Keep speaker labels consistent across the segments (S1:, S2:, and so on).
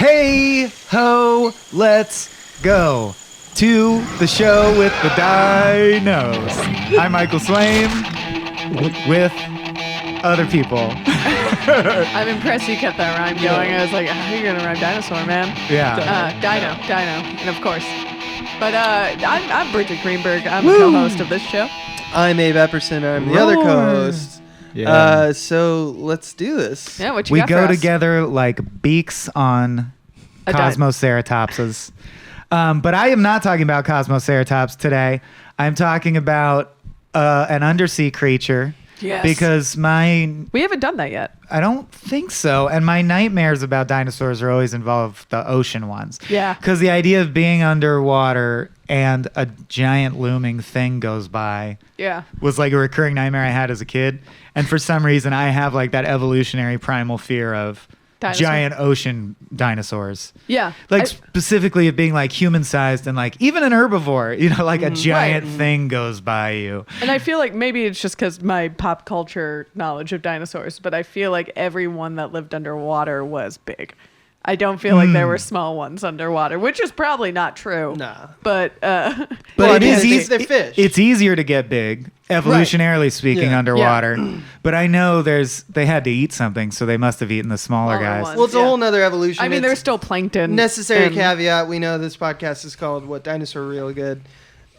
S1: Hey ho, let's go to the show with the dinos. I'm Michael Swain with other people.
S2: I'm impressed you kept that rhyme going. I was like, how are you gonna rhyme dinosaur, man?
S1: Yeah.
S2: Dino, and of course. But I'm Bridgett Greenberg. I'm the co-host of this show.
S3: I'm Abe Epperson. I'm the other co-host.
S1: Yeah.
S3: So let's do this.
S2: Yeah, what you
S1: We
S2: got for
S1: go
S2: us?
S1: together like beaks on
S2: A
S1: Cosmoceratopses. But I am not talking about Cosmoceratops today. I'm talking about an undersea creature.
S2: Yes.
S1: Because
S2: We haven't done that yet.
S1: I don't think so. And my nightmares about dinosaurs are always involve the ocean ones.
S2: Yeah.
S1: Because the idea of being underwater and a giant looming thing goes by
S2: Yeah.
S1: was like a recurring nightmare I had as a kid. And for some reason, I have like that evolutionary primal fear of
S2: Dinosaur.
S1: giant ocean dinosaurs.
S2: Yeah.
S1: Like specifically of being like human sized and like even an herbivore, like a giant thing goes by you.
S2: And I feel like maybe it's just because my pop culture knowledge of dinosaurs, but I feel like everyone that lived underwater was big. I don't feel like there were small ones underwater, which is probably not true.
S3: Nah.
S2: But
S1: But
S3: Well,
S1: it
S3: I mean,
S1: is
S3: they're fish.
S1: It's easier to get big, evolutionarily speaking,
S3: Yeah.
S1: underwater. But I know they had to eat something, so they must have eaten the smaller
S2: Smaller
S1: guys.
S2: ones.
S3: Well, it's a
S2: Yeah.
S3: whole nother evolution.
S2: I mean,
S3: It's
S2: there's still plankton.
S3: necessary
S2: and-
S3: caveat. We know this podcast is called "What Dinosaur Really Good."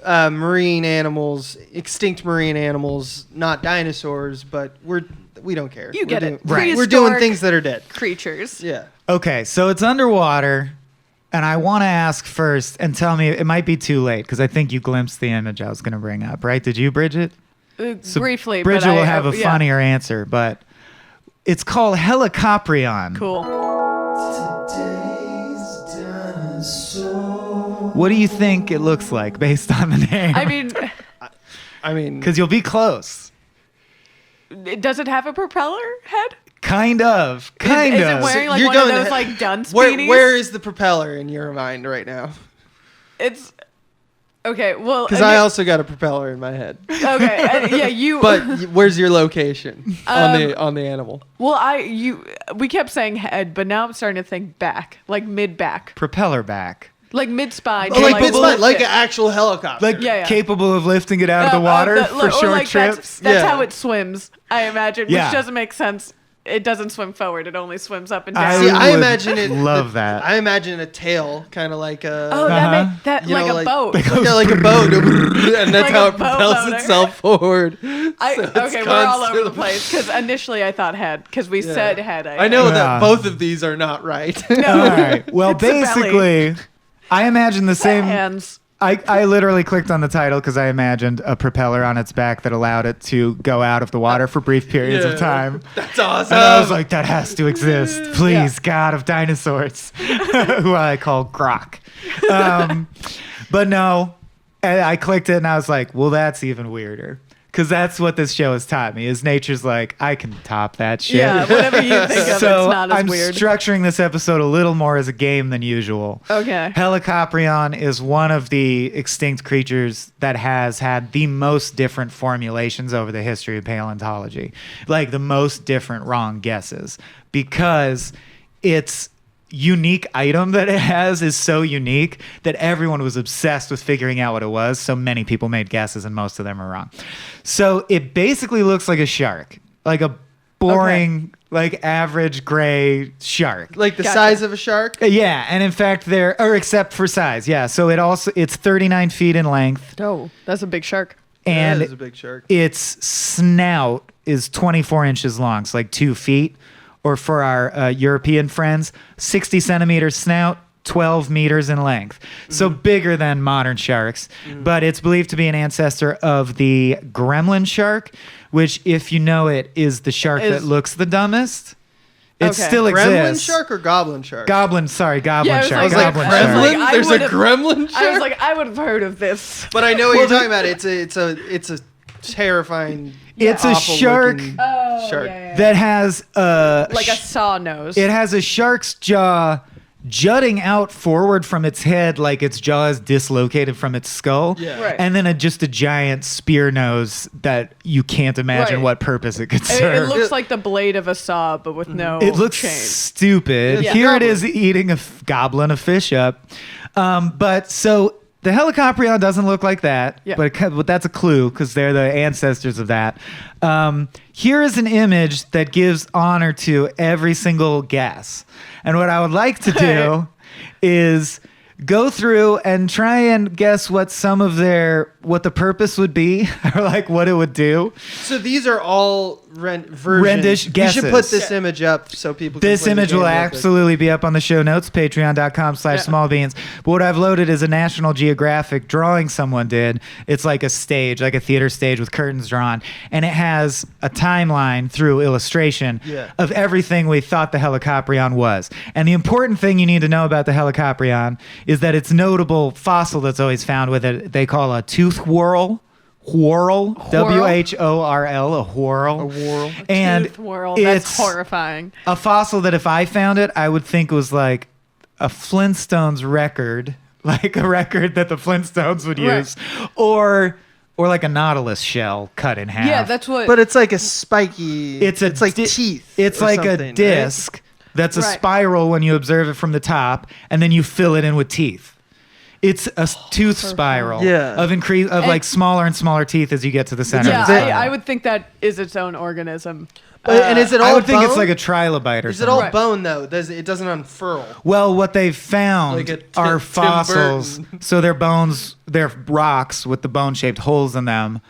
S3: Marine animals, extinct marine animals, not dinosaurs, but we don't care.
S2: You get it.
S1: Right.
S3: We're doing
S2: Prehistoric
S3: things that are dead.
S2: creatures.
S3: Yeah.
S1: Okay, so it's underwater, and I want to ask first, and tell me, it might be too late, because I think you glimpsed the image I was going to bring up, right? Did you, Bridgett? So
S2: Briefly,
S1: Bridgett
S2: but
S1: will have a
S2: yeah.
S1: funnier answer, but it's called Helicoprion.
S2: Cool.
S1: What do you think it looks like based on the name?
S3: I mean,
S1: Because you'll be close.
S2: Does it have a propeller head?
S1: Kind of.
S2: Is it wearing like
S3: You're
S2: one of
S3: going-
S2: those like dunce
S3: where
S2: beanies?
S3: where is the propeller in your mind right now?
S2: It's okay. Well,
S3: Because I also got a propeller in my head.
S2: okay. Yeah, you.
S3: But where's your location on the animal?
S2: well, we kept saying head, but now I'm starting to think back, like mid back,
S1: Propeller back.
S2: like mid spine.
S3: Oh, like mid-spine, like an actual helicopter.
S1: Like
S2: Yeah.
S1: capable of lifting it out of the water for short trips.
S2: That's
S3: Yeah.
S2: how it swims. I imagine,
S1: Yeah.
S2: which doesn't make sense. It doesn't swim forward. It only swims up and
S1: I
S2: down.
S3: See, I
S1: would
S3: imagine it.
S1: love that.
S3: I imagine a tail, kind of like a.
S2: Oh, that
S3: you
S2: like
S3: know,
S2: a boat.
S3: Yeah, like a boat, and that's
S2: Like
S3: how
S2: a
S3: it propels
S2: boat motor.
S3: itself forward.
S2: Okay,
S3: it's
S2: we're all over
S3: constantly-
S2: the place because initially I thought head because we
S3: Yeah.
S2: said head.
S3: I know
S1: Yeah.
S3: that both of these are not right.
S1: All right. Well,
S2: It's a belly.
S1: basically, I imagine the same.
S2: hands.
S1: I literally clicked on the title because I imagined a propeller on its back that allowed it to go out of the water for brief periods of
S3: Yeah.
S1: time.
S3: That's awesome.
S1: And I was like, that has to exist. Please, God of dinosaurs, who I call Grok. But no, I clicked it and I was like, well, that's even weirder. Because that's what this show has taught me, is nature's like, I can top that shit.
S2: Yeah, whatever you think of,
S1: So
S2: it's not as
S1: I'm
S2: weird.
S1: structuring this episode a little more as a game than usual.
S2: Okay.
S1: Helicoprion is one of the extinct creatures that has had the most different formulations over the history of paleontology. Like the most different wrong guesses. Because its unique item that it has is so unique that everyone was obsessed with figuring out what it was. So many people made guesses and most of them are wrong. So it basically looks like a shark. Like a boring, like average gray shark.
S3: like the
S2: Gotcha.
S3: size of a shark.
S1: Yeah, and in fact, except for size, yeah. So it's 39 feet in length,
S2: Oh, that's a big shark.
S1: and
S3: That is a big shark.
S1: its snout is 24 inches long, so like 2 feet. Or for our European friends, 60 centimeters snout, 12 meters in length. So bigger than modern sharks, but it's believed to be an ancestor of the gremlin shark, which, if you know it, is the shark that looks the dumbest. It
S2: Okay.
S1: still
S3: Gremlin
S1: exists.
S3: shark or goblin shark?
S1: Goblin
S2: Yeah, I was
S1: shark.
S2: like,
S1: Goblin
S2: I was
S1: shark.
S2: like,
S3: Gremlin?
S2: I
S3: There's a
S2: would've-
S3: gremlin shark.
S2: I was like, I would have heard of this.
S3: but I know what you're talking about. It's a terrifying.
S1: It's a
S3: awful
S1: shark
S3: looking
S2: Oh,
S3: shark.
S2: yeah.
S1: that has
S2: Like a saw nose.
S1: it has a shark's jaw jutting out forward from its head like its jaw is dislocated from its skull.
S3: Yeah.
S2: Right.
S1: And then just a giant spear nose that you can't imagine
S2: Right.
S1: what purpose it could
S2: It
S1: serve.
S2: looks like the blade of a saw, but with no
S1: It looks
S2: chain.
S1: stupid.
S3: Yeah.
S1: Here it
S3: Goblin.
S1: is eating a goblin of fish up. But so the Helicoprion doesn't look like that,
S2: Yeah.
S1: but that's a clue because they're the ancestors of that. Here is an image that gives honor to every single guess. And what I would like to do is go through and try and guess what what the purpose would be or like what it would do.
S3: So these are all versions.
S1: Rendish
S3: You
S1: guesses.
S3: should put this image up so people can
S1: This
S3: play the
S1: image
S3: game
S1: will
S3: with it.
S1: absolutely be up on the show notes, patreon.com/smallbeans. But what I've loaded is a National Geographic drawing someone did. It's like a stage, like a theater stage with curtains drawn. And it has a timeline through illustration of everything we thought the Helicoprion was. And the important thing you need to know about the Helicoprion is that its notable fossil that's always found with it, they call a tooth whirl. Whirl, WHORL, a whirl.
S3: A whirl.
S1: And
S2: Tooth whirl. That's
S1: it's
S2: horrifying.
S1: a fossil that if I found it, I would think was like a Flintstones record, like a record that the Flintstones would
S2: Right.
S1: use, or like a nautilus shell cut in half.
S2: Yeah, that's what.
S3: But it's like a spiky.
S1: It's
S3: like
S1: di-
S3: teeth.
S1: It's
S3: or
S1: like
S3: something,
S1: a
S3: right?
S1: disc that's a
S2: Right.
S1: spiral when you observe it from the top, and then you fill it in with teeth. It's a tooth spiral
S3: Yeah.
S1: of like smaller and smaller teeth as you get to the center.
S2: yeah,
S1: of the spiral.
S2: I would think that is its own organism.
S3: And is it all
S1: I would think it's
S3: bone?
S1: like a trilobite or
S3: Is it
S1: something.
S3: all
S2: Right.
S3: bone though? It doesn't unfurl.
S1: Well, what they've found
S3: Like a
S1: are
S3: Tim
S1: fossils.
S3: Burton.
S1: So they're bones, they're rocks with the bone-shaped holes in them.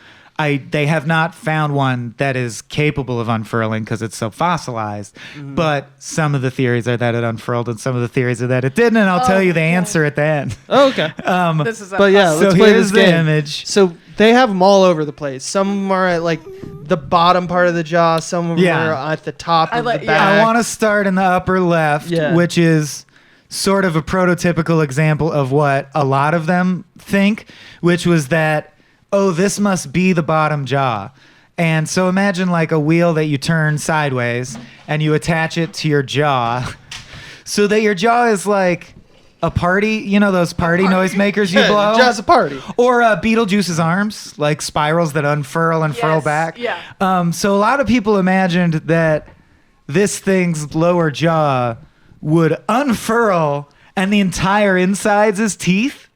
S1: They have not found one that is capable of unfurling because it's so fossilized.
S3: Mm-hmm.
S1: But some of the theories are that it unfurled, and some of the theories are that it didn't. And I'll tell you the answer at the end.
S3: Oh, okay.
S2: This is a
S3: But yeah,
S1: So
S3: let's play
S1: here's
S3: this
S1: the
S3: game.
S1: image.
S3: So they have them all over the place. Some are at like the bottom part of the jaw. Some of them
S1: Yeah.
S3: are at the top of
S2: like-
S3: the
S2: yeah.
S3: back.
S1: I want to start in the upper left,
S3: Yeah.
S1: which is sort of a prototypical example of what a lot of them think, which was that, oh, this must be the bottom jaw. And so imagine like a wheel that you turn sideways and you attach it to your jaw so that your jaw is like a party, you know, those party noisemakers you
S3: Yeah,
S1: blow?
S3: jaw's a party.
S1: Or Beetlejuice's arms, like spirals that unfurl and furl
S2: Yes,
S1: back.
S2: yeah.
S1: So a lot of people imagined that this thing's lower jaw would unfurl and the entire insides is teeth.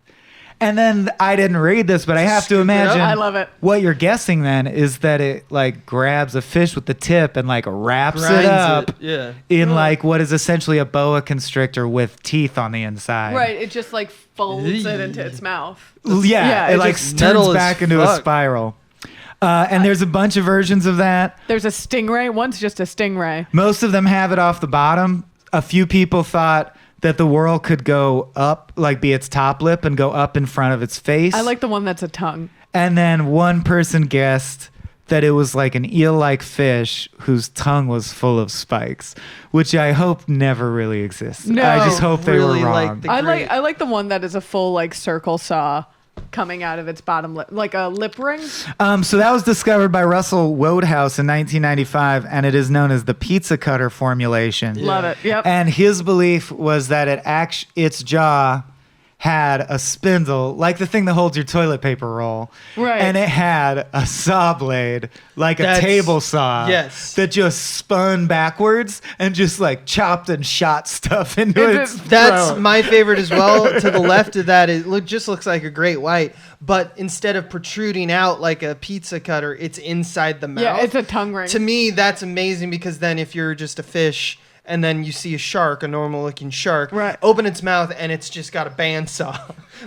S1: And then I didn't read this, but I have to
S3: Scoop it up.
S1: imagine
S2: I love it.
S1: what you're guessing then is that it like grabs a fish with the tip and like wraps it
S3: Grinds
S1: up
S3: it, yeah.
S1: in like what is essentially a boa constrictor with teeth on the inside.
S2: Right, it just like folds it into its mouth.
S1: Yeah,
S2: Yeah,
S1: it
S2: it
S1: like
S3: just- metal
S1: turns
S3: as
S1: back into a
S3: fuck.
S1: spiral. And there's a bunch of versions of that.
S2: There's a stingray. One's just a stingray.
S1: Most of them have it off the bottom. A few people thought that the whirl could go up, like be its top lip and go up in front of its face.
S2: I like the one that's a tongue.
S1: And then one person guessed that it was like an eel-like fish whose tongue was full of spikes, which I hope never really exists.
S2: No.
S1: I just hope they
S3: Really
S1: were
S3: like
S1: wrong.
S3: the-
S2: I like the one that is a full like circle saw coming out of its bottom lip, like a lip ring.
S1: So that was discovered by Russell Wodehouse in 1995, and it is known as the pizza cutter formulation.
S2: Love it. Yep.
S1: And his belief was that its jaw had a spindle, like the thing that holds your toilet paper roll.
S2: Right.
S1: And it had a saw blade, like a
S3: That's-
S1: table saw.
S3: yes.
S1: That just spun backwards and just like chopped and shot stuff into
S2: Is
S1: its
S2: it-
S3: That's
S1: throat.
S3: my favorite as well. To the left of that, just looks like a great white, but instead of protruding out like a pizza cutter, it's inside the mouth.
S2: Yeah, it's a tongue ring.
S3: To me, that's amazing because then if you're just a fish and then you see a shark, a normal looking shark,
S2: Right.
S3: open its mouth and it's just got a bandsaw,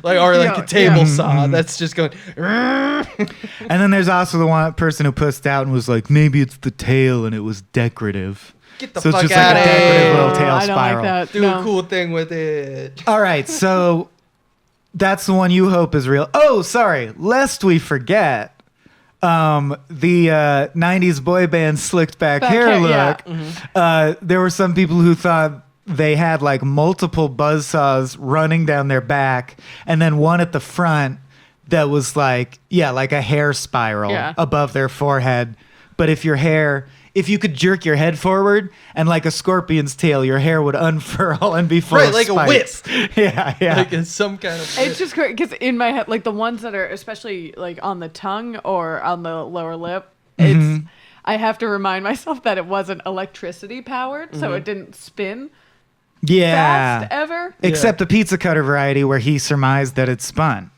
S3: or like
S2: Yeah,
S3: a table
S2: yeah.
S3: saw that's just going.
S1: And then there's also the one person who pussed out and was like, maybe it's the tail and it was decorative.
S3: Get the
S1: So it's
S3: fuck
S1: just like
S3: out
S1: a
S3: of
S1: decorative
S3: here.
S1: little tail
S2: I don't
S1: spiral.
S2: like that.
S3: Do
S2: No.
S3: a cool thing with it.
S1: All right, so that's the one you hope is real. Oh, sorry, lest we forget, the 90s boy band slicked back
S2: Back
S1: hair
S2: hair,
S1: look.
S2: yeah.
S1: There were some people who thought they had like multiple buzzsaws running down their back, and then one at the front that was like, yeah, like a hair spiral
S2: Yeah.
S1: above their forehead. But if your hair if you could jerk your head forward and like a scorpion's tail, your hair would unfurl and be full of
S3: like
S1: spikes.
S3: a whip.
S1: Yeah.
S3: Like it's some kind of.
S2: It's just great because in my head, like the ones that are especially like on the tongue or on the lower lip, it's I have to remind myself that it wasn't electricity powered, so it didn't spin
S1: Yeah.
S2: fast ever.
S1: Except the pizza cutter variety where he surmised that it spun.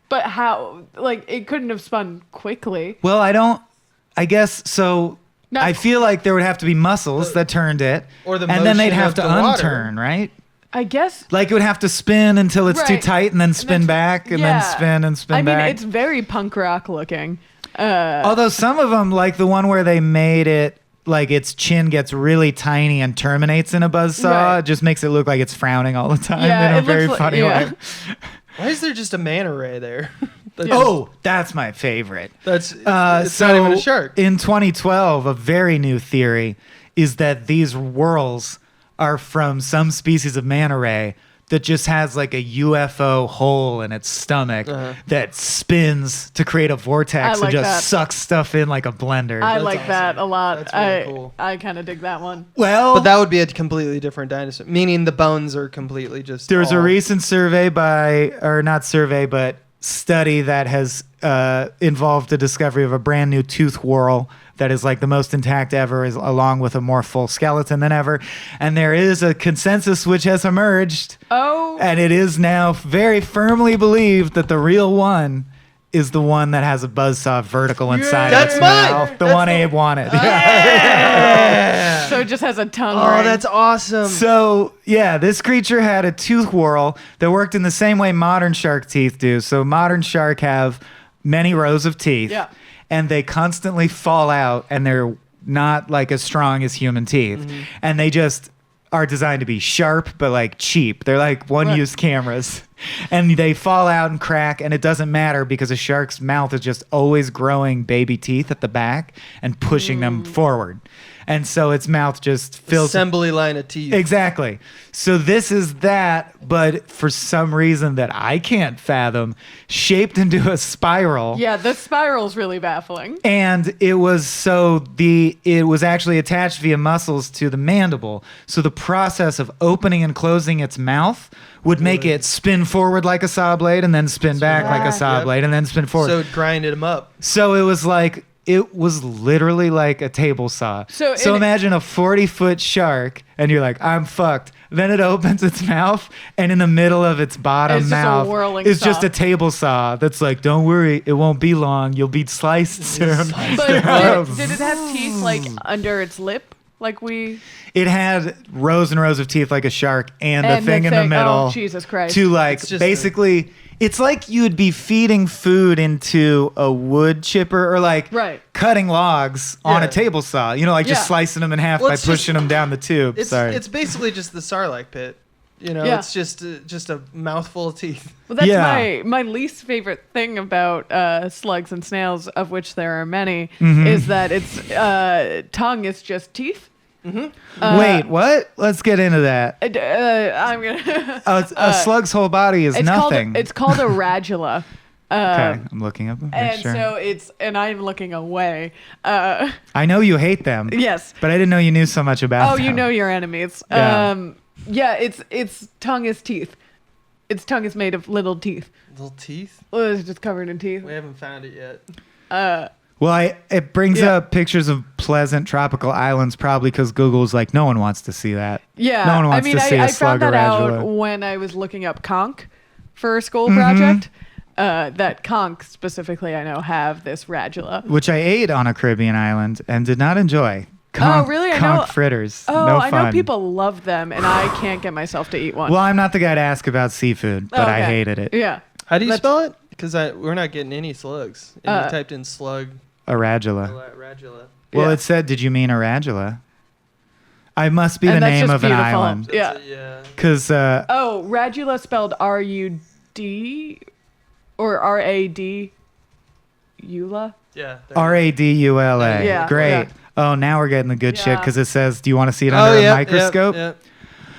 S2: But how? Like it couldn't have spun quickly.
S1: Well, I guess so.
S2: Not-
S1: I feel like there would have to be muscles that turned it,
S3: Or the
S1: and then they'd
S3: motion
S1: have
S3: of
S1: to
S3: the water.
S1: unturn, right?
S2: I guess.
S1: Like it would have to spin until it's too
S2: Right.
S1: tight, and then spin back, and then spin and spin
S2: I
S1: back.
S2: mean, it's very punk rock looking.
S1: Although some of them, like the one where they made it, like its chin gets really tiny and terminates in a buzzsaw,
S2: Right.
S1: just makes it look like it's frowning all the time
S2: Yeah,
S1: in a
S2: it
S1: very
S2: looks like-
S1: funny
S2: yeah.
S1: way.
S3: Why is there just a manta ray there? That's,
S1: Oh, that's my favorite.
S3: that's it's
S1: So
S3: not even a shark.
S1: in 2012, a very new theory is that these whirls are from some species of manta ray that just has like a UFO hole in its stomach that spins to create a vortex
S2: I like
S1: and just
S2: that.
S1: sucks stuff in like a blender.
S2: I
S3: That's
S2: like that
S3: awesome.
S2: a lot.
S3: That's really cool.
S2: I kind of dig that one.
S1: Well,
S3: But that would be a completely different dinosaur, meaning the bones are completely just.
S1: there's a
S3: all-
S1: recent survey not survey, but study that has involved the discovery of a brand new tooth whirl that is like the most intact ever, is along with a more full skeleton than ever. And there is a consensus which has emerged,
S2: Oh,
S1: and it is now very firmly believed that the real one is the one that has a buzzsaw vertical inside
S3: That's
S1: its
S3: mine!
S1: mouth. The
S3: That's
S1: one
S3: the-
S1: Abe wanted.
S3: Yeah.
S2: so it just has a tongue
S3: Oh,
S2: ring.
S3: that's awesome.
S1: So, yeah, this creature had a tooth whirl that worked in the same way modern shark teeth do. So, modern shark have many rows of teeth,
S2: Yeah.
S1: and they constantly fall out, and they're not like as strong as human teeth. And they just are designed to be sharp, but like cheap. They're like one-use cameras. And they fall out and crack, and it doesn't matter because a shark's mouth is just always growing baby teeth at the back and pushing them forward. And so its mouth just fills.
S3: Assembly line of teeth.
S1: Exactly. So this is that, but for some reason that I can't fathom, shaped into a spiral.
S2: Yeah, the spiral's really baffling.
S1: And it was it was actually attached via muscles to the mandible. So the process of opening and closing its mouth would make it spin forward like a saw blade and then spin back like a
S2: back.
S1: saw
S3: Yep.
S1: blade and then spin forward.
S3: So it grinded them up.
S1: So it was literally like a table saw.
S2: So
S1: So
S2: in-
S1: imagine a 40-foot shark, and you're like, I'm fucked. Then it opens its mouth, and in the middle of its bottom
S2: It's just a
S1: mouth
S2: whirling
S1: is just
S2: saw.
S1: a table saw that's like, don't worry, it won't be long. You'll be sliced soon.
S2: But did it have teeth like under its lip? Like we.
S1: It had rows and rows of teeth like a shark, and the
S2: And the
S1: thing in the
S2: thing-
S1: middle.
S2: oh, Jesus Christ.
S1: To like
S3: It's just
S1: basically, it's like you would be feeding food into a wood chipper or like
S2: Right.
S1: cutting logs on a
S3: Yeah.
S1: table saw. You know, like just
S2: Yeah.
S1: slicing them in half
S3: Well,
S1: by
S3: it's just-
S1: pushing them down the tube.
S3: It's
S1: Sorry.
S3: it's basically just the Sarlacc pit. You know,
S2: Yeah.
S3: it's just a mouthful of teeth.
S2: Well, that's
S1: Yeah.
S2: my least favorite thing about slugs and snails, of which there are many,
S1: Mm-hmm.
S2: is that its tongue is just teeth.
S1: Wait, what? Let's get into that.
S2: I'm gonna.
S1: A slug's whole body is
S2: it's
S1: nothing.
S2: called it's called a radula.
S1: Okay, I'm looking up a
S2: And
S1: picture.
S2: so I'm looking away.
S1: I know you hate them.
S2: Yes.
S1: But I didn't know you knew so much about
S2: Oh,
S1: them.
S2: you know your enemies.
S1: Yeah.
S2: Yeah, its tongue is teeth. Its tongue is made of little teeth.
S3: Little teeth.
S2: Oh, it's just covered in teeth.
S3: We haven't found it yet.
S1: Well, it brings
S2: Yeah.
S1: up pictures of pleasant tropical islands, probably because Google's like, no one wants to see that.
S2: Yeah,
S1: No one wants
S2: I mean,
S1: to see a
S2: I
S1: slug
S2: found
S1: or
S2: that out
S1: radula.
S2: when I was looking up conch for a school
S1: Mm-hmm.
S2: project. That conch specifically, I know, have this radula.
S1: Which I ate on a Caribbean island and did not enjoy.
S2: Oh, really? I
S1: Conch
S2: know-
S1: fritters.
S2: Oh,
S1: no
S2: I
S1: fun.
S2: know people love them, and I can't get myself to eat one.
S1: Well, I'm not the guy to ask about seafood, but I
S2: Okay.
S1: hated it.
S2: Yeah.
S3: How do you
S2: Let's-
S3: spell it? Because we're not getting any slugs. And you typed in slug
S1: A radula.
S3: radula.
S1: Well,
S2: Yeah.
S1: it said, did you mean a radula? I must be
S2: And
S1: the
S2: that's
S1: name
S2: just
S1: of an
S2: beautiful.
S1: island.
S2: Yeah.
S3: Yeah.
S1: Because
S2: Oh, radula spelled R-U-D or R-A-D? Eula?
S3: Yeah.
S1: Radula.
S2: Yeah,
S1: Great.
S2: yeah.
S1: Oh, now we're getting the good shit
S2: Yeah.
S1: because it says, do you want to see it
S3: Oh,
S1: under
S3: yeah.
S1: a microscope?
S3: Yep,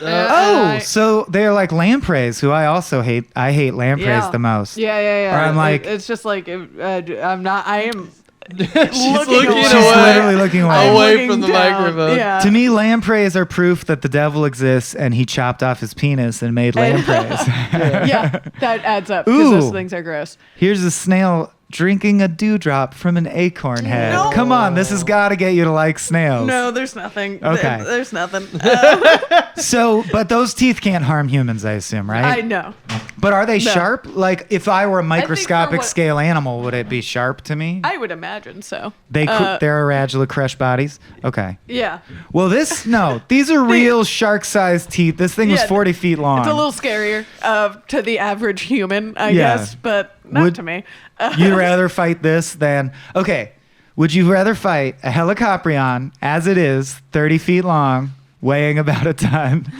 S1: Oh,
S2: I-
S1: so they're like lampreys, who I also hate. I hate lampreys
S2: Yeah.
S1: the most.
S2: Yeah.
S1: Or I'm like-
S2: it's just like, I'm not, I am
S3: She's
S2: looking away.
S1: She's literally looking away.
S2: I'm
S3: Away
S2: looking
S3: from the
S2: down.
S3: microphone.
S2: Yeah.
S1: To me, lampreys are proof that the devil exists and he chopped off his penis and made lampreys.
S2: Yeah, that adds up because those
S1: Ooh.
S2: things are gross.
S1: Here's a snail drinking a dewdrop from an acorn head.
S2: No.
S1: Come on, this has got to get you to like snails.
S2: No, there's nothing.
S1: Okay.
S2: There's nothing.
S1: So, but those teeth can't harm humans, I assume, right?
S2: I know.
S1: But are they
S2: No.
S1: sharp? Like, if I were a
S2: for
S1: microscopic
S2: what-
S1: scale animal, would it be sharp to me?
S2: I would imagine so.
S1: They're radula crush bodies. Okay.
S2: Yeah.
S1: Well, these are real shark-sized teeth. This thing was
S2: Yeah,
S1: 40 feet long.
S2: It's a little scarier to the average human, I
S1: Yeah.
S2: guess, but not
S1: Would-
S2: to me.
S1: You'd rather fight this than okay? Would you rather fight a Helicoprion as it is, 30 feet long, weighing about a ton,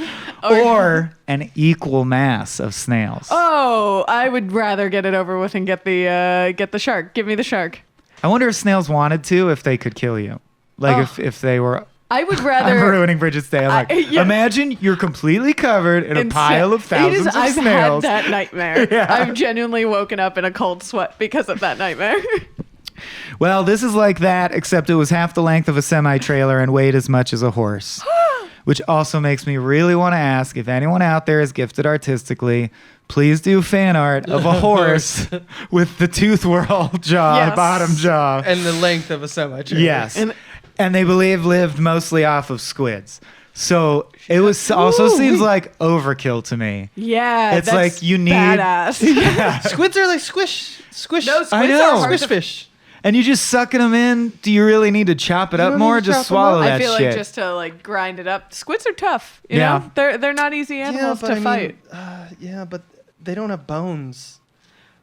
S1: or an equal mass of snails?
S2: Oh, I would rather get it over with and get the shark. Give me the shark.
S1: I wonder if snails wanted to, if they could kill you, like
S2: Oh.
S1: if they were.
S2: I would
S1: I'm
S2: rather.
S1: ruining Bridget's day. I'm like,
S2: yeah.
S1: imagine you're completely covered in a pile of thousands of
S2: I've
S1: snails.
S2: had that nightmare.
S1: Yeah.
S2: I've genuinely woken up in a cold sweat because of that nightmare.
S1: Well, this is like that, except it was half the length of a semi-trailer and weighed as much as a horse. Which also makes me really want to ask if anyone out there is gifted artistically, please do fan art of a horse with the tooth whirl jaw,
S2: Yes.
S1: bottom jaw.
S3: And the length of a semi-trailer.
S1: Yes.
S2: And-
S1: And they believe lived mostly off of squids. So it was also
S2: Ooh,
S1: seems
S2: wait.
S1: like overkill to me.
S2: Yeah,
S1: It's
S2: that's
S1: like you need-
S2: badass.
S3: Squids are like squish.
S2: No,
S1: I
S2: squids
S1: know.
S2: are hard
S3: Squish
S2: to
S3: fish.
S1: And you just sucking them in. Do you really need to chop it up
S3: don't
S1: more?
S3: need to chop
S1: Just
S3: 'em up.
S1: swallow that
S2: I feel
S1: shit.
S2: like just to like grind it up. Squids are tough. You
S1: Yeah.
S2: know, they're not easy animals to fight.
S3: Yeah, but they don't have bones.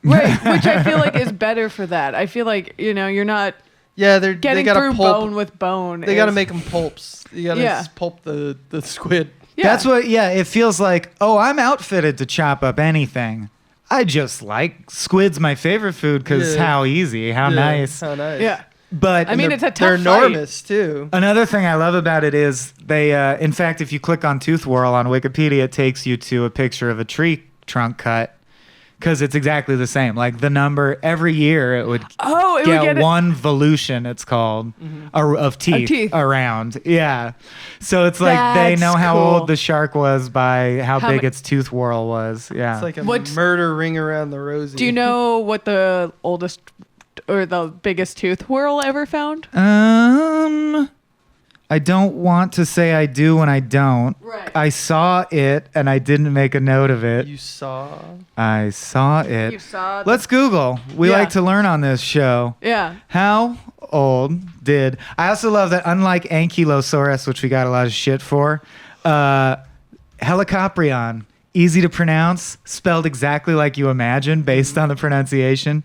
S2: Right, which I feel like is better for that. I feel like you're not
S3: Yeah, they
S2: getting
S3: gotta
S2: through
S3: pulp.
S2: bone with bone.
S3: They gotta
S2: is-
S3: make them pulps. You gotta
S2: Yeah.
S3: pulp the squid.
S2: Yeah.
S1: That's what, yeah, it feels like, oh, I'm outfitted to chop up anything. I just like squid's my favorite food because
S3: Yeah.
S1: how easy, how
S3: Yeah,
S1: nice.
S3: How nice.
S2: Yeah.
S1: But
S2: I mean, it's a tough
S3: They're
S2: fight.
S3: enormous too.
S1: another thing I love about it is they, in fact, if you click on tooth whirl on Wikipedia, it takes you to a picture of a tree trunk cut because it's exactly the same. Like the number, every year it would
S2: Oh, it
S1: get
S2: would get
S1: one volution, it's called, of teeth,
S2: teeth.
S1: around. Yeah. So it's like they
S2: That's
S1: know how
S2: cool.
S1: old the shark was by how
S2: How
S1: big
S2: ma-
S1: its tooth whirl was. Yeah.
S3: It's like a
S2: What's-
S3: murder ring around the rosy.
S2: Do you know what the oldest or the biggest tooth whirl ever found?
S1: I don't want to say I do when I don't.
S2: Right.
S1: I saw it and I didn't make a note of it.
S3: You saw?
S1: I saw it.
S2: You saw.
S1: Let's Google. We
S2: Yeah.
S1: like to learn on this show.
S2: Yeah.
S1: How old did... I also love that unlike Ankylosaurus, which we got a lot of shit for, Helicoprion, easy to pronounce, spelled exactly like you imagine based on the pronunciation.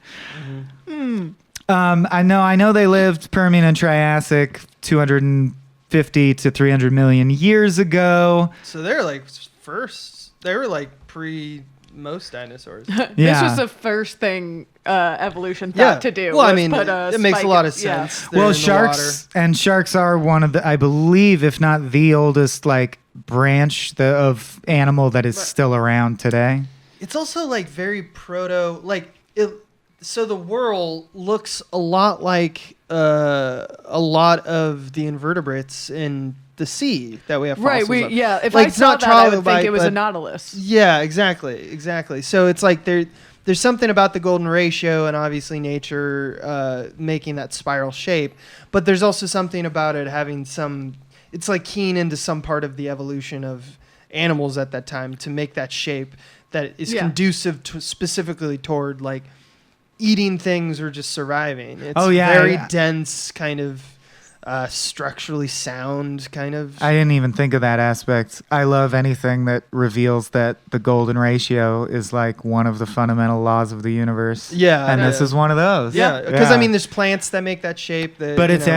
S1: I know they lived Permian and Triassic 250 to 300 million years ago.
S3: So they're like first. They were like pre most dinosaurs.
S2: This
S1: Yeah.
S2: was the first thing evolution thought to do.
S3: Well, I
S2: was
S3: mean,
S2: put a
S3: it makes a
S2: spike
S3: lot
S2: in-
S3: of sense. They're
S1: Well,
S3: in the
S1: sharks are one of the, I believe, if not the oldest, like branch of animal that is still around today.
S3: It's also like very proto, like it. So the whirl looks a lot like a lot of the invertebrates in the sea that we have
S2: Right.
S3: fossils of.
S2: If
S3: Like,
S2: I
S3: it's
S2: saw
S3: not
S2: that, I would think
S3: trilobite,
S2: it was a
S3: but-
S2: nautilus.
S3: Yeah, exactly. So it's like there's something about the golden ratio and obviously nature making that spiral shape, but there's also something about it having some. It's like keying into some part of the evolution of animals at that time to make that shape that is
S2: Yeah.
S3: conducive to specifically toward like eating things or just surviving. It's
S1: Oh, yeah,
S3: very
S1: yeah.
S3: dense, kind of structurally sound, kind of.
S1: I didn't even think of that aspect. I love anything that reveals that the golden ratio is like one of the fundamental laws of the universe.
S3: Yeah,
S1: And this
S3: yeah.
S1: is one of those.
S3: Yeah, because I mean, there's plants that make that shape. That,
S1: But
S3: you
S1: it's
S3: know,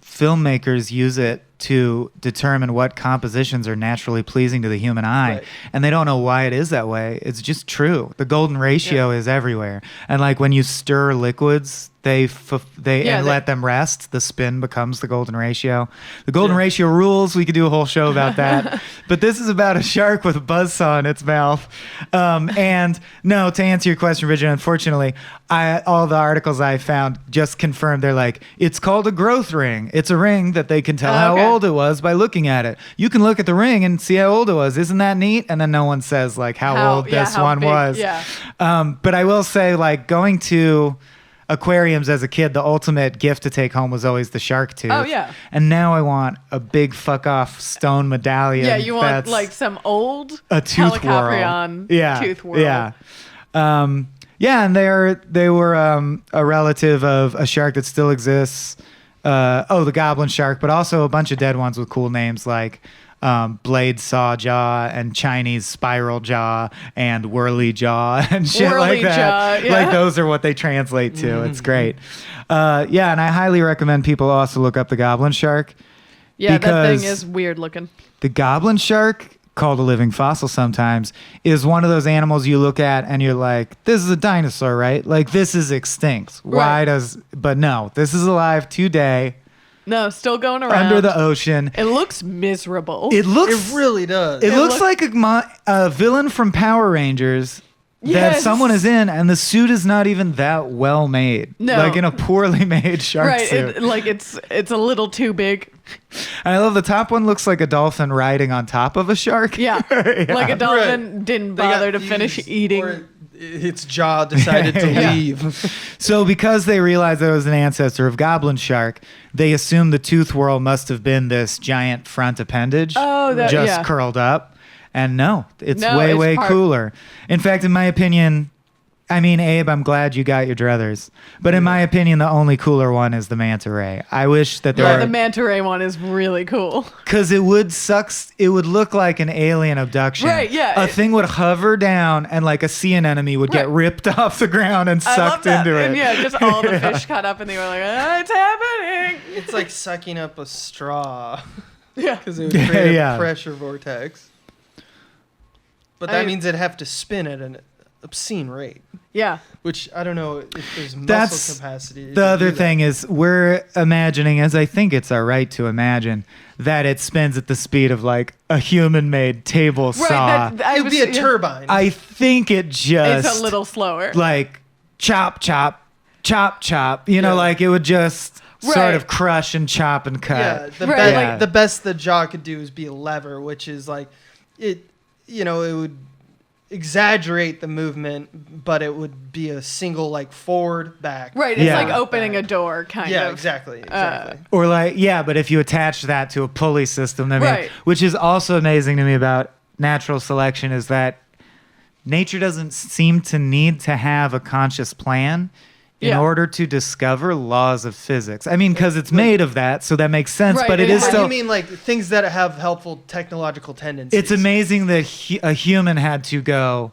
S1: filmmakers use it to determine what compositions are naturally pleasing to the human eye.
S3: Right.
S1: And they don't know why it is that way. It's just true. The golden ratio is everywhere. And like when you stir liquids, let them rest, the spin becomes the golden ratio. The golden ratio rules. We could do a whole show about that. But this is about a shark with a buzzsaw in its mouth. And no, to answer your question, Bridgett, unfortunately, all the articles I found just confirmed they're like, it's called a growth ring. It's a ring that they can tell how old it was by looking at it. You can look at the ring and see how old it was. Isn't that neat? And then no one says like how old this one was.
S2: Yeah.
S1: But I will say, like, going to aquariums as a kid, the ultimate gift to take home was always the shark tooth.
S2: Oh, yeah.
S1: And now I want a big fuck off stone medallion.
S2: Yeah, you want like some old
S1: a tooth
S2: Helicoprion tooth whirl.
S1: Yeah. And they were a relative of a shark that still exists. The goblin shark, but also a bunch of dead ones with cool names like blade saw jaw and Chinese spiral jaw and whirly jaw and shit
S2: Whirly
S1: like that.
S2: jaw, yeah.
S1: Like those are what they translate to. It's great. And I highly recommend people also look up the goblin shark.
S2: Yeah, that
S1: because
S2: thing is weird looking.
S1: the goblin shark, called a living fossil sometimes, is one of those animals you look at and you're like, this is a dinosaur, right? Like, this is extinct. But no, this is alive today.
S2: No, still going around.
S1: Under the ocean.
S2: It looks miserable.
S1: It
S3: really does.
S1: It looks like a villain from Power Rangers that
S2: Yes.
S1: someone is in, and the suit is not even that well made.
S2: No.
S1: Like in a poorly made shark suit.
S2: It's a little too big.
S1: I love the top one looks like a dolphin riding on top of a shark.
S2: Yeah. Like a dolphin didn't bother to finish eating.
S3: Or its jaw decided to
S1: Yeah.
S3: leave.
S1: So because they realized that it was an ancestor of goblin shark, they assumed the tooth whirl must have been this giant front appendage just curled up. And no, it's way cooler. In fact, in my opinion, I mean, Abe, I'm glad you got your druthers. But in my opinion, the only cooler one is the manta ray. I wish that there were...
S2: the manta ray one is really cool.
S1: Because it would look like an alien abduction.
S2: Right, yeah.
S1: A thing would hover down and like a sea anemone would get ripped off the ground and sucked into it.
S2: And just all the fish caught up and they were like, it's happening.
S3: It's like sucking up a straw.
S2: Yeah.
S3: Because it would create a pressure vortex. But that means it'd have to spin at an obscene rate.
S2: Yeah.
S3: Which I don't know if there's muscle capacity.
S1: The other thing is we're imagining, as I think it's our right to imagine, that it spins at the speed of like a human-made table saw.
S3: It would be a turbine.
S1: I think it's a
S2: little slower.
S1: Like chop, chop, chop, chop. You know, like it would just sort of crush and chop and cut.
S3: Yeah. The best the jaw could do is be a lever, which is like it. It would exaggerate the movement, but it would be a single like forward, back.
S2: Right. It's like opening a door kind of.
S3: Yeah, exactly.
S1: Or but if you attach that to a pulley system, which is also amazing to me about natural selection is that nature doesn't seem to need to have a conscious plan in order to discover laws of physics. I mean, because it's made of that, so that makes sense. But it is still.
S3: You mean like things that have helpful technological tendencies?
S1: It's amazing that a human had to go,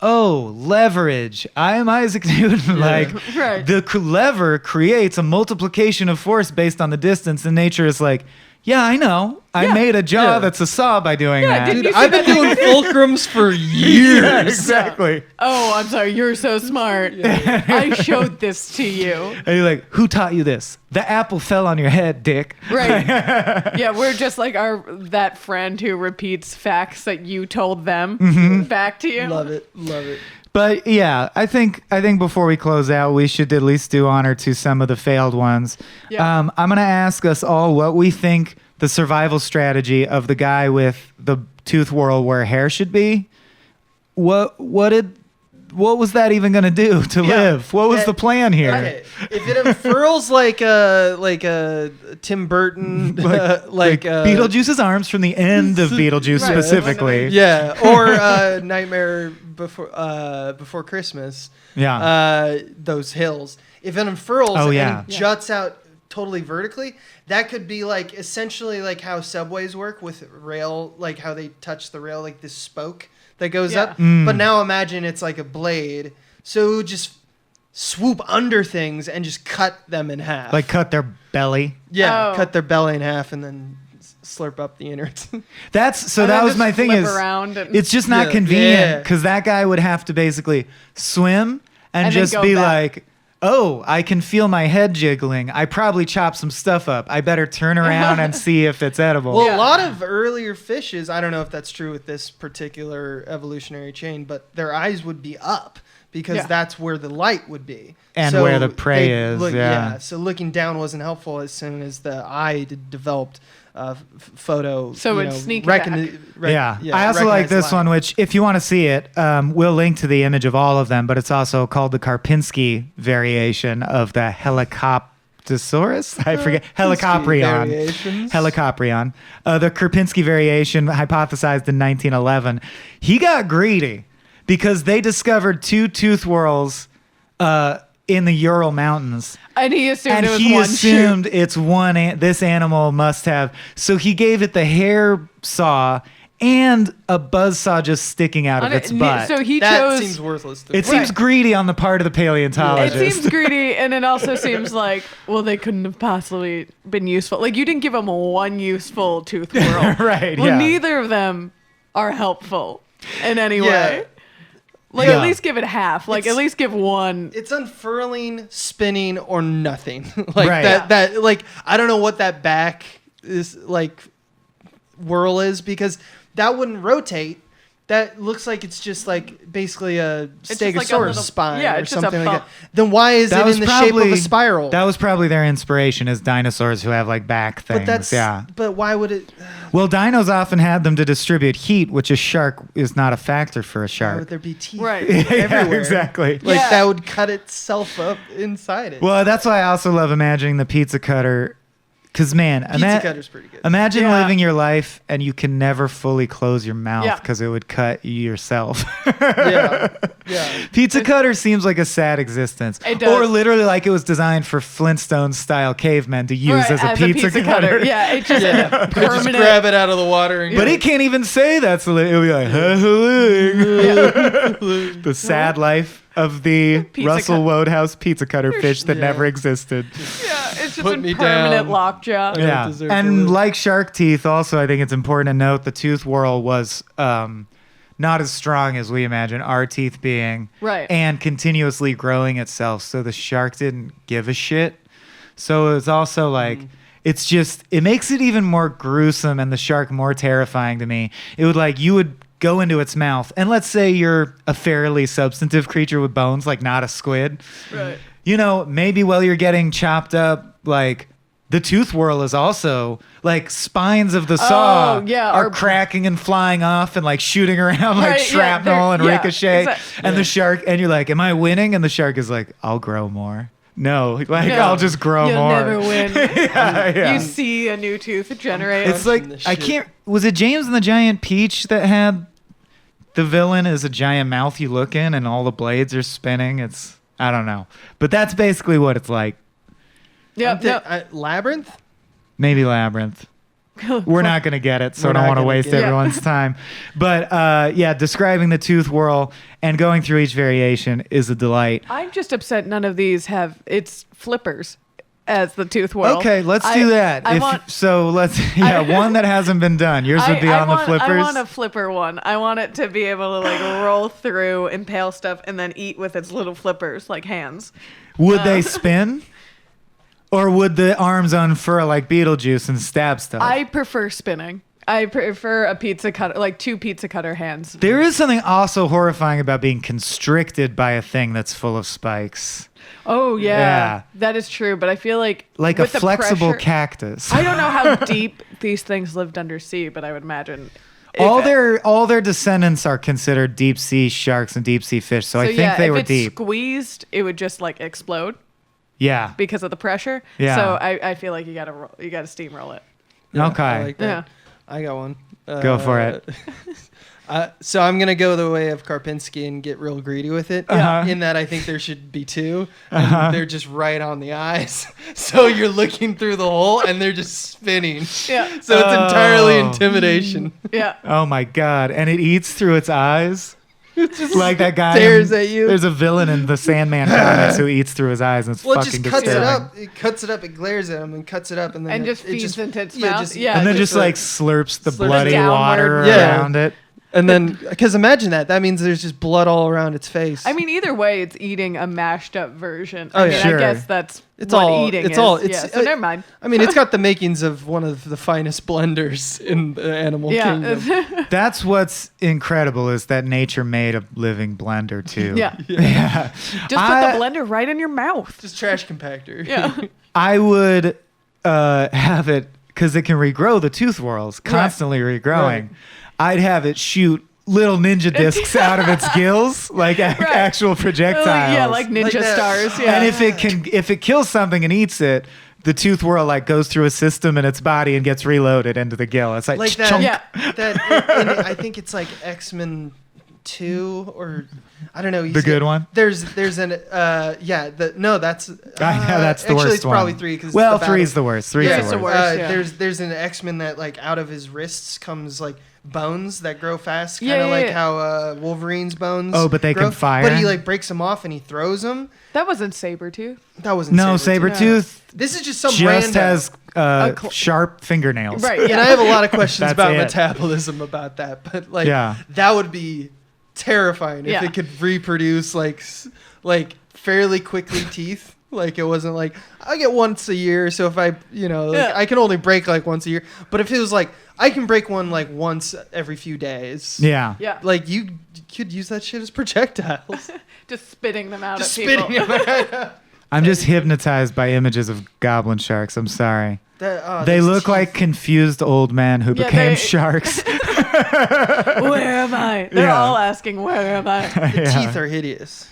S1: leverage. I am Isaac Newton. The lever creates a multiplication of force based on the distance, and nature is like, yeah, I know. I made a jaw that's a saw by doing that.
S3: Dude, I've been doing fulcrums for years.
S1: Yeah, exactly.
S2: Oh, I'm sorry. You're so smart. I showed this to you.
S1: And you're like, who taught you this? The apple fell on your head, dick.
S2: Right. Yeah, we're just like that friend who repeats facts that you told them back to you.
S3: Love it.
S1: But yeah, I think before we close out, we should at least do honor to some of the failed ones. Yeah. I'm going to ask us all what we think the survival strategy of the guy with the tooth whirl where hair should be. What was that even going to do to live? What was the plan here?
S3: Okay. If it unfurls like a Tim Burton, like
S1: Beetlejuice's arms from the end of Beetlejuice specifically.
S3: Yeah, or Nightmare Before Christmas.
S1: Yeah.
S3: Those hills. If it unfurls and juts out totally vertically, that could be like essentially like how subways work with rail, like how they touch the rail, like this spoke that goes up. But now imagine it's like a blade. So it would just swoop under things and just cut them in half.
S1: Like cut their belly.
S3: Yeah, cut their belly in half and then slurp up the innards.
S1: That was my thing is it's just not convenient because that guy would have to basically swim and just be like, oh, I can feel my head jiggling. I probably chopped some stuff up. I better turn around and see if it's edible.
S3: Well, a lot of earlier fishes, I don't know if that's true with this particular evolutionary chain, but their eyes would be up because that's where the light would be.
S1: And where the prey is.
S3: So looking down wasn't helpful as soon as the eye developed photo.
S2: So it's sneak
S1: I also like this one, which if you want to see it, we'll link to the image of all of them, but it's also called the Karpinski variation of the Helicoptosaurus. I forget. Helicoprion. Helicoprion. The Karpinski variation, hypothesized in 1911. He got greedy because they discovered 2 tooth whorls in the Ural Mountains.
S2: And he assumed
S1: and
S2: it was
S1: he
S2: one
S1: assumed
S2: shoot.
S1: it's one. This animal must have. So he gave it the hair saw and a buzz saw just sticking out of its butt.
S2: So he
S3: that
S2: chose.
S3: seems worthless.
S1: It seems greedy on the part of the paleontologist.
S2: It seems greedy, and it also seems like, well, they couldn't have possibly been useful. Like, you didn't give them one useful tooth whorl.
S1: Right,
S2: Well,
S1: yeah.
S2: neither of them are helpful in any way. Like,
S1: Yeah.
S2: at least give it half. Like, at least give one.
S3: It's unfurling, spinning, or nothing. Like
S1: Right.
S3: that. Like I don't know what that back is like. Whirl is because that wouldn't rotate. That looks like it's just like basically a
S2: just like a
S3: stegosaurus
S2: little-
S3: spine
S2: yeah,
S3: or
S2: it's just a
S3: something like
S2: bump.
S3: that. Then why is it in the shape of a spiral?
S1: That was probably their inspiration, is dinosaurs who have like back things.
S3: But why would it?
S1: Well, dinos often had them to distribute heat, which a shark is not a factor for a
S3: Why
S1: shark.
S3: would there be teeth
S2: Right.
S3: everywhere?
S1: Yeah, exactly.
S3: Like
S2: Yeah.
S3: that would cut itself up inside it.
S1: Well, that's why I also love imagining the pizza cutter. Because, man,
S3: Pizza cutter's pretty good.
S1: imagine
S2: Yeah.
S1: living your life and you can never fully close your mouth
S2: Yeah.
S1: because it would cut you yourself.
S3: yeah.
S1: Pizza cutter seems like a sad existence.
S2: It does.
S1: Or literally like it was designed for Flintstone-style cavemen to use
S2: Right,
S1: as a pizza cutter.
S2: Yeah, it just
S3: Yeah. Just
S2: permanent.
S3: grab it out of the water and
S1: But it can't even say that, so it'll be like, the sad life of the
S2: Pizza
S1: Russell
S2: cut-
S1: Wodehouse pizza cutter fish that
S3: Yeah.
S1: never existed.
S2: Yeah, it's just
S3: Put
S2: a
S3: me
S2: permanent
S3: down.
S2: lockjaw.
S3: don't
S1: Yeah,
S3: deserve to
S1: and
S3: live.
S1: like shark teeth, also I think it's important to note the tooth whorl was not as strong as we imagine our teeth being,
S2: Right.
S1: and continuously growing itself. So the shark didn't give a shit. So it was also like. It's just, it makes it even more gruesome and the shark more terrifying to me. It would like, you would go into its mouth, and let's say you're a fairly substantive creature with bones, like not a squid.
S2: Right.
S1: You know, maybe while you're getting chopped up, like the tooth whorl is also like spines of the saw
S2: yeah,
S1: are
S2: or-
S1: cracking and flying off and like shooting around like
S2: Right, yeah,
S1: shrapnel and
S2: yeah,
S1: ricochet. And
S2: yeah.
S1: the shark, and you're like, am I winning? And the shark is like, I'll grow more. No, like
S2: No,
S1: I'll just grow
S2: You'll
S1: more.
S2: never win.
S1: Yeah.
S2: You see a new tooth generate.
S1: It's like,
S3: the
S1: I
S3: shit.
S1: can't, was it James and the Giant Peach that had the villain is a giant mouth you look in and all the blades are spinning? It's, I don't know. But that's basically what it's like.
S3: Labyrinth?
S1: Maybe Labyrinth. We're not going to get it, so
S3: We're
S1: I don't
S3: not
S1: want to
S3: gonna
S1: waste
S3: get it.
S1: everyone's time. But yeah, describing the tooth whorl and going through each variation is a delight.
S2: I'm just upset none of these have its flippers as the tooth whorl.
S1: Okay, let's do that. One that hasn't been done. Yours would be on the flippers.
S2: I want a flipper one. I want it to be able to like roll through, impale stuff, and then eat with its little flippers like hands.
S1: Would they spin? Or would the arms unfurl like Beetlejuice and stab stuff?
S2: I prefer spinning. I prefer a pizza cutter, like 2 pizza cutter hands.
S1: There is something also horrifying about being constricted by a thing that's full of spikes.
S2: Oh yeah,
S1: Yeah.
S2: that is true. But I feel like
S1: A
S2: with the
S1: flexible
S2: pressure-
S1: cactus.
S2: I don't know how deep these things lived under sea, but I would imagine
S1: all their descendants are considered deep sea sharks and deep sea fish, so I think they
S2: if
S1: were
S2: it's
S1: deep.
S2: squeezed, it would just like explode
S1: Yeah.
S2: because of the pressure.
S1: Yeah.
S2: So I feel like you gotta steamroll it.
S1: Okay.
S3: I like that.
S2: Yeah.
S3: I got one.
S1: Go for it.
S3: So I'm gonna go the way of Karpinski and get real greedy with it.
S1: Uh-huh.
S3: In that I think there should be 2, and they're just right on the eyes. So you're looking through the hole, and they're just spinning.
S2: Yeah.
S3: So it's entirely
S1: Oh.
S3: intimidation.
S2: Yeah.
S1: Oh my god. And it eats through its eyes?
S3: Just
S1: Like that guy.
S3: stares at you.
S1: There's a villain in the Sandman comics who eats through his eyes, and it's
S3: Well, it
S1: fucking
S3: just cuts it
S1: disturbing.
S3: up. It cuts it up. It glares at him and cuts it up, and then
S2: And just
S3: it
S2: feeds into its
S3: yeah,
S2: mouth.
S3: just-
S2: Yeah.
S1: And then
S2: just
S1: just like slurps the
S3: slurps
S1: bloody
S2: downward.
S1: water
S3: Yeah.
S1: around it.
S3: And then, because imagine that means there's just blood all around its face.
S2: I mean, either way, it's eating a mashed up version.
S3: Oh,
S2: I
S3: yeah.
S2: mean,
S1: Sure.
S2: I guess that's
S3: It's
S2: what
S3: all-
S2: eating
S3: it's
S2: is.
S3: all- it's-
S2: so never mind.
S3: I mean, it's got the makings of one of the finest blenders in the animal kingdom.
S2: Yeah.
S1: That's what's incredible is that nature made a living blender too.
S2: Yeah.
S1: Yeah.
S2: Just put the blender right in your mouth.
S3: Just trash compactor.
S2: Yeah.
S1: I would have it because it can regrow the tooth whorls, constantly regrowing.
S3: Right.
S1: I'd have it shoot little ninja discs out of its gills, like actual projectiles.
S2: Yeah, like ninja
S3: Like that.
S2: stars. Yeah.
S1: And if it kills something and eats it, the tooth whorl like goes through a system in its body and gets reloaded into the gill. It's like,
S3: Like that.
S1: chunk.
S2: Yeah.
S3: I think it's like X-Men 2 or I don't know.
S1: The good one?
S3: There's an that's
S1: That's the
S3: actually
S1: worst
S3: it's probably
S1: one.
S3: 3 because
S1: Well, 3's the worst. 3's
S2: Yeah, it's
S1: the
S2: the
S1: worst.
S2: worst. Yeah.
S3: There's an X-Men that like out of his wrists comes like bones that grow fast, kind
S2: Yeah,
S3: of
S2: yeah,
S3: like
S2: yeah.
S3: how Wolverine's bones.
S1: Oh, but they
S3: grow.
S1: can fire?
S3: But he like breaks them off and he throws them.
S2: That wasn't Sabretooth.
S3: That wasn't
S1: No,
S3: Sabretooth.
S1: Sabretooth
S3: This is just some
S1: just
S3: random.
S1: has
S2: cl-
S1: sharp fingernails.
S2: Right.
S3: And
S2: Yeah.
S3: I have a lot of questions
S1: That's
S3: about
S1: it.
S3: metabolism about that, but like
S1: Yeah.
S3: that would be terrifying if
S2: Yeah.
S3: it could reproduce like fairly quickly teeth. Like it wasn't like I get once a year, so if I
S2: Yeah.
S3: I can only break like once a year. But if it was like I can break one like once every few days.
S1: Yeah.
S2: Yeah.
S3: Like you could use that shit as projectiles.
S2: Just spitting them out
S3: Just
S2: at people.
S3: spitting them.
S1: I'm just hypnotized by images of goblin sharks. I'm sorry. They
S3: those
S1: look
S3: teeth.
S1: like confused old men who
S2: Yeah,
S1: became
S2: they-
S1: sharks.
S2: Where am I? They're
S1: Yeah.
S2: all asking, where am I?
S3: the
S1: Yeah.
S3: teeth are hideous.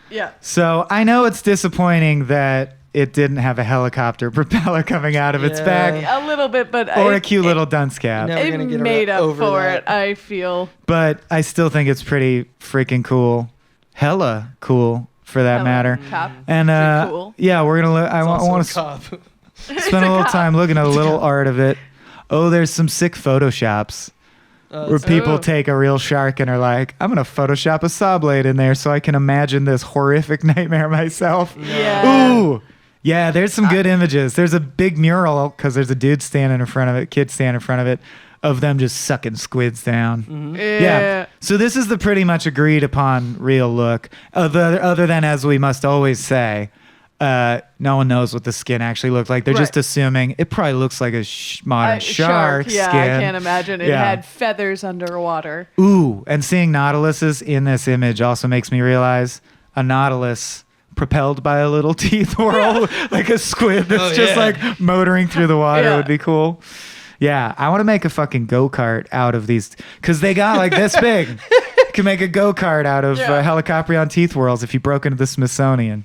S2: Yeah.
S1: So I know it's disappointing that it didn't have a helicopter propeller coming out of its
S3: Yeah.
S1: back
S2: A little bit, but
S1: or a
S2: it-
S1: cute little dunce cap.
S3: No. Never
S2: It
S3: gonna get
S2: made up
S3: over
S2: for
S3: that.
S2: it, I feel.
S1: But I still think it's pretty freaking cool. Hella cool for that matter.
S2: Cop.
S1: And
S2: Pretty cool.
S1: yeah, we're gonna look. I
S3: It's also
S1: want
S3: a
S1: to
S3: cop.
S1: spend a little time looking at a little art of it. Oh, there's some sick photoshops where people
S2: Ooh.
S1: take a real shark and are like, I'm gonna Photoshop a saw blade in there so I can imagine this horrific nightmare myself.
S2: Yeah.
S1: Ooh. Yeah, there's some good images. There's a big mural because there's a dude standing in front of it, kid standing in front of it, of them just sucking squids down. Yeah. So this is the pretty much agreed upon real look. Other than, as we must always say, no one knows what the skin actually looked like. They're just
S2: Right.
S1: assuming it probably looks like a modern shark
S2: Yeah,
S1: skin.
S2: I can't imagine. It
S1: Yeah.
S2: had feathers underwater.
S1: Ooh, and seeing nautiluses in this image also makes me realize a nautilus propelled by a little teeth whorl, like a squid that's
S3: Oh,
S1: just
S3: yeah.
S1: like motoring through the water
S2: Yeah.
S1: would be cool. Yeah, I want to make a fucking go-kart out of these because they got like this big. You can make a go-kart out of
S2: Yeah.
S1: Helicoprion teeth whorls if you broke into the Smithsonian.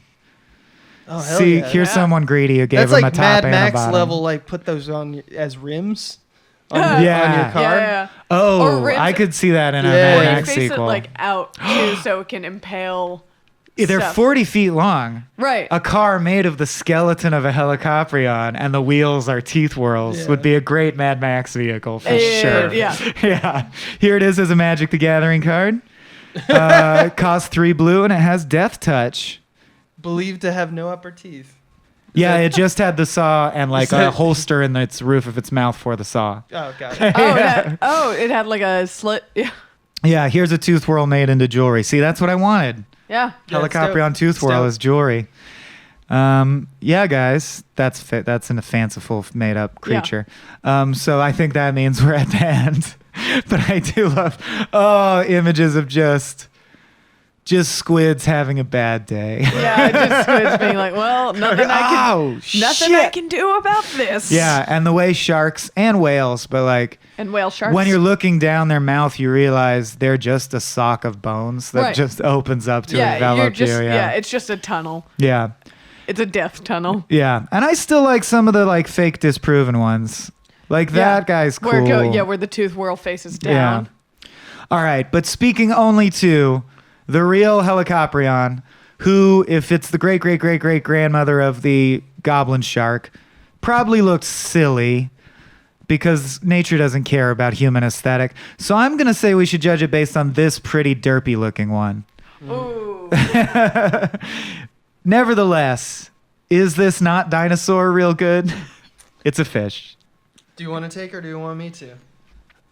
S3: Oh, hell
S1: See,
S3: yeah.
S1: here's
S2: Yeah.
S1: someone greedy who gave
S3: That's
S1: him
S3: like
S1: a top
S3: Mad
S1: and a
S3: Max
S1: bottom.
S3: level. Like put those on as rims on,
S2: Yeah.
S3: on your
S1: Yeah.
S3: car.
S2: Yeah.
S1: Oh,
S2: Or rims-
S1: I could see that in a
S3: Yeah.
S1: Mad
S2: Or you
S1: Max
S2: face
S1: sequel.
S2: it like out too, so it can impale.
S1: They're
S2: stuff.
S1: 40 feet long.
S2: Right.
S1: A car made of the skeleton of a Helicoprion and the wheels are teeth whorls
S3: Yeah.
S1: would be a great Mad Max vehicle for
S2: Yeah,
S1: sure.
S2: yeah.
S1: Yeah. Here it is as a Magic the Gathering card. It costs 3 blue and it has Death Touch.
S3: Believed to have no upper teeth.
S1: Yeah, it just had the saw and like
S3: that-
S1: a holster in its roof of its mouth for the saw.
S3: Oh god. it.
S2: It had like a slit. Yeah.
S1: Yeah, here's a tooth whorl made into jewelry. See, that's what I wanted.
S2: Yeah.
S3: Yeah, it's
S1: Helicoprion
S3: dope.
S1: tooth
S3: It's
S1: whorl
S3: dope.
S1: is jewelry. Yeah, guys, that's in a fanciful made up creature. So I think that means we're at the end. But I do love images of just squids having a bad day.
S2: Yeah. Just squids being like, well, nothing I
S1: shit.
S2: can do about this.
S1: Yeah, and the way sharks and whales, but like
S2: And whale sharks.
S1: when you're looking down their mouth, you realize they're just a sock of bones that
S2: Right.
S1: just opens up to
S2: you're
S1: envelop
S2: just
S1: you.
S2: yeah, it's just a tunnel.
S1: Yeah.
S2: It's a death tunnel.
S1: Yeah, and I still like some of the like fake disproven ones. Like that guy's cool.
S2: Where the tooth whirl faces down.
S1: Yeah. All right, but speaking only to the real Helicoprion, who, if it's the great great great great grandmother of the goblin shark, probably looked silly because nature doesn't care about human aesthetic. So I'm gonna say we should judge it based on this pretty derpy looking one.
S2: Ooh.
S1: Nevertheless, is this not Dinosaur real good? It's a fish.
S3: Do you want to take or do you want me to?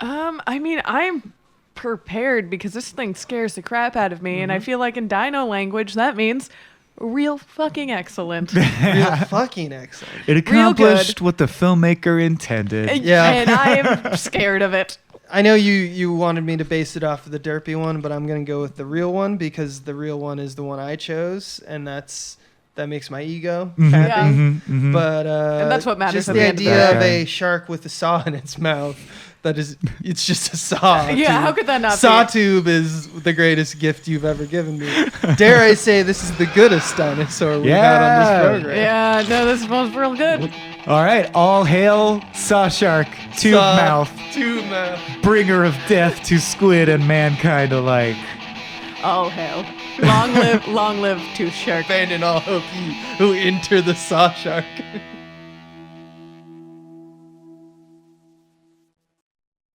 S2: I mean, I'm prepared because this thing scares the crap out of me. And I feel like in dino language, that means real fucking excellent.
S3: Real fucking excellent.
S1: It accomplished what the filmmaker intended.
S3: Yeah.
S2: And I am scared of it.
S3: I know you wanted me to base it off of the derpy one, but I'm going to go with the real one because the real one is the one I chose, and that makes my ego happy.
S2: Yeah.
S3: But
S2: And that's what matters
S3: just
S2: at
S3: the
S2: the end of the
S3: idea of
S1: day.
S3: a shark with a saw in its mouth. It's just a saw.
S2: Yeah, how could that not
S3: Saw
S2: be?
S3: tube is the greatest gift you've ever given me. Dare I say this is the goodest dinosaur we've had on this program.
S2: Yeah, no, this smells real good.
S1: All right, all hail Saw Shark, Tube
S3: Saw
S1: Mouth,
S3: Tube mouth.
S1: bringer of death to squid and mankind alike.
S2: All hail. Long live Tooth Shark.
S3: Abandon all hope you who enter the saw shark.